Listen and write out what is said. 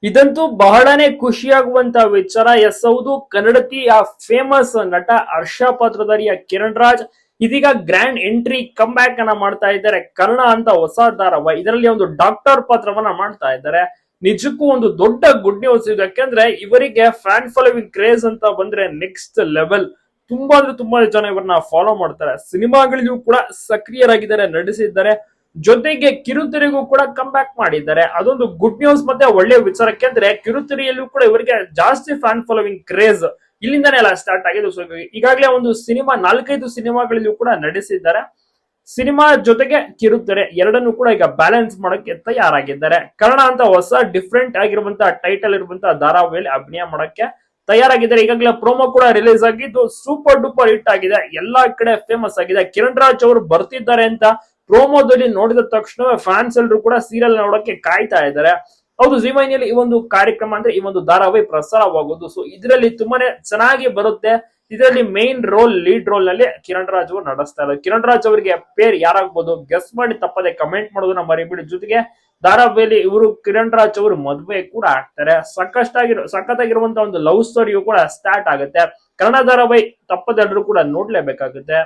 ಇದಂತೂ ಬಹಳನೇ ಖುಷಿಯಾಗುವಂತ ವಿಚಾರ. ಎಸ್ ಹೌದು, ಕನ್ನಡತಿಯ ಫೇಮಸ್ ನಟ ಹರ್ಷ ಪಾತ್ರಧಾರಿಯ ಕಿರಣ್ ರಾಜ್ ಇದೀಗ ಗ್ರ್ಯಾಂಡ್ ಎಂಟ್ರಿ ಕಮ್ ಬ್ಯಾಕ್ ಅನ್ನ ಮಾಡ್ತಾ ಇದ್ದಾರೆ. ಕರ್ಣ ಅಂತ ಹೊಸ ಧಾರಾವಾಹಿ, ಇದರಲ್ಲಿ ಒಂದು ಡಾಕ್ಟರ್ ಪಾತ್ರವನ್ನ ಮಾಡ್ತಾ ಇದ್ದಾರೆ. ನಿಜಕ್ಕೂ ಒಂದು ದೊಡ್ಡ ಗುಡ್ ನ್ಯೂಸ್ ಇದು. ಯಾಕೆಂದ್ರೆ ಇವರಿಗೆ ಫ್ಯಾನ್ ಫಾಲೋವಿಂಗ್ ಕ್ರೇಜ್ ಅಂತ ಬಂದ್ರೆ ನೆಕ್ಸ್ಟ್ ಲೆವೆಲ್. ತುಂಬಾ ಅಂದ್ರೆ ತುಂಬಾ ಜನ ಇವರನ್ನ ಫಾಲೋ ಮಾಡ್ತಾರೆ. ಸಿನಿಮಾಗಳಿಗೂ ಕೂಡ ಸಕ್ರಿಯರಾಗಿದ್ದಾರೆ, ನಡೆಸಿದ್ದಾರೆ. ಜೊತೆಗೆ ಕಿರುತೆರೆಗೂ ಕೂಡ ಕಮ್ ಬ್ಯಾಕ್ ಮಾಡಿದ್ದಾರೆ. ಅದೊಂದು ಗುಡ್ ನ್ಯೂಸ್ ಮತ್ತೆ ಒಳ್ಳೆ ವಿಚಾರಕ್ಕೆ. ಅಂದ್ರೆ ಕಿರುತೆರೆಯಲ್ಲೂ ಕೂಡ ಇವರಿಗೆ ಜಾಸ್ತಿ ಫ್ಯಾನ್ ಫಾಲೋವಿಂಗ್ ಕ್ರೇಜ್ ಇಲ್ಲಿಂದಾನೇ ಎಲ್ಲ ಸ್ಟಾರ್ಟ್ ಆಗಿದೆ. ಸೊ ಈಗಾಗಲೇ ಒಂದು ಸಿನಿಮಾ 4-5 ಸಿನಿಮಾಗಳಲ್ಲೂ ಕೂಡ ನಡೆಸಿದ್ದಾರೆ. ಸಿನಿಮಾ ಜೊತೆಗೆ ಕಿರುತೆರೆ ಎರಡನ್ನೂ ಕೂಡ ಈಗ ಬ್ಯಾಲೆನ್ಸ್ ಮಾಡಕ್ಕೆ ತಯಾರಾಗಿದ್ದಾರೆ. ಕರ್ಣ ಅಂತ ಹೊಸ ಡಿಫ್ರೆಂಟ್ ಆಗಿರುವಂತಹ ಟೈಟಲ್ ಇರುವಂತಹ ಧಾರಾವಾಹಿಯಲ್ಲಿ ಅಭಿನಯ ಮಾಡಕ್ಕೆ ತಯಾರಾಗಿದ್ದಾರೆ. ಈಗಾಗಲೇ ಪ್ರೋಮೋ ಕೂಡ ರಿಲೀಸ್ ಆಗಿದ್ದು ಸೂಪರ್ ಡೂಪರ್ ಹಿಟ್ ಆಗಿದೆ, ಎಲ್ಲಾ ಕಡೆ ಫೇಮಸ್ ಆಗಿದೆ. ಕಿರಣ್ ರಾಜ್ ಅವರು ಬರ್ತಿದ್ದಾರೆ ಅಂತ ಪ್ರೋಮೋದಲ್ಲಿ ನೋಡಿದ ತಕ್ಷಣ ಫ್ಯಾನ್ಸ್ ಎಲ್ಲರೂ ಕೂಡ ಸೀರಿಯಲ್ ನೋಡಕ್ಕೆ ಕಾಯ್ತಾ ಇದ್ದಾರೆ. ಹೌದು, ಜಿ ವಾಹಿನಿಯಲ್ಲಿ ಈ ಒಂದು ಕಾರ್ಯಕ್ರಮ ಅಂದ್ರೆ ಈ ಒಂದು ಧಾರಾವಾಹಿ ಪ್ರಸಾರವಾಗುವುದು. ಸೊ ಇದರಲ್ಲಿ ತುಂಬಾನೇ ಚೆನ್ನಾಗಿ ಬರುತ್ತೆ. ಇದರಲ್ಲಿ ಮೇನ್ ರೋಲ್, ಲೀಡ್ ರೋಲ್ ನಲ್ಲಿ ಕಿರಣ್ ರಾಜ್ ಅವರು ನಡೆಸ್ತಾ ಇದ್ದಾರೆ. ಕಿರಣ್ ರಾಜ್ ಅವರಿಗೆ ಪೇರ್ ಯಾರಾಗಬಹುದು ಗೆಸ್ ಮಾಡಿ ತಪ್ಪದೆ ಕಮೆಂಟ್ ಮಾಡೋದನ್ನ ಮರಿಬಿಡಿ. ಜೊತೆಗೆ ಧಾರಾವಾಹಿಯಲ್ಲಿ ಇವರು ಕಿರಣ್ ರಾಜ್ ಅವರು ಮದುವೆ ಕೂಡ ಆಗ್ತಾರೆ. ಸಖತ್ತಾಗಿರುವಂತಹ ಒಂದು ಲವ್ ಸ್ಟೋರಿಯು ಕೂಡ ಸ್ಟಾರ್ಟ್ ಆಗುತ್ತೆ. ಕನ್ನಡ ಧಾರಾವಾಹಿ ತಪ್ಪದೆಲ್ಲರೂ ಕೂಡ ನೋಡ್ಲೇಬೇಕಾಗುತ್ತೆ.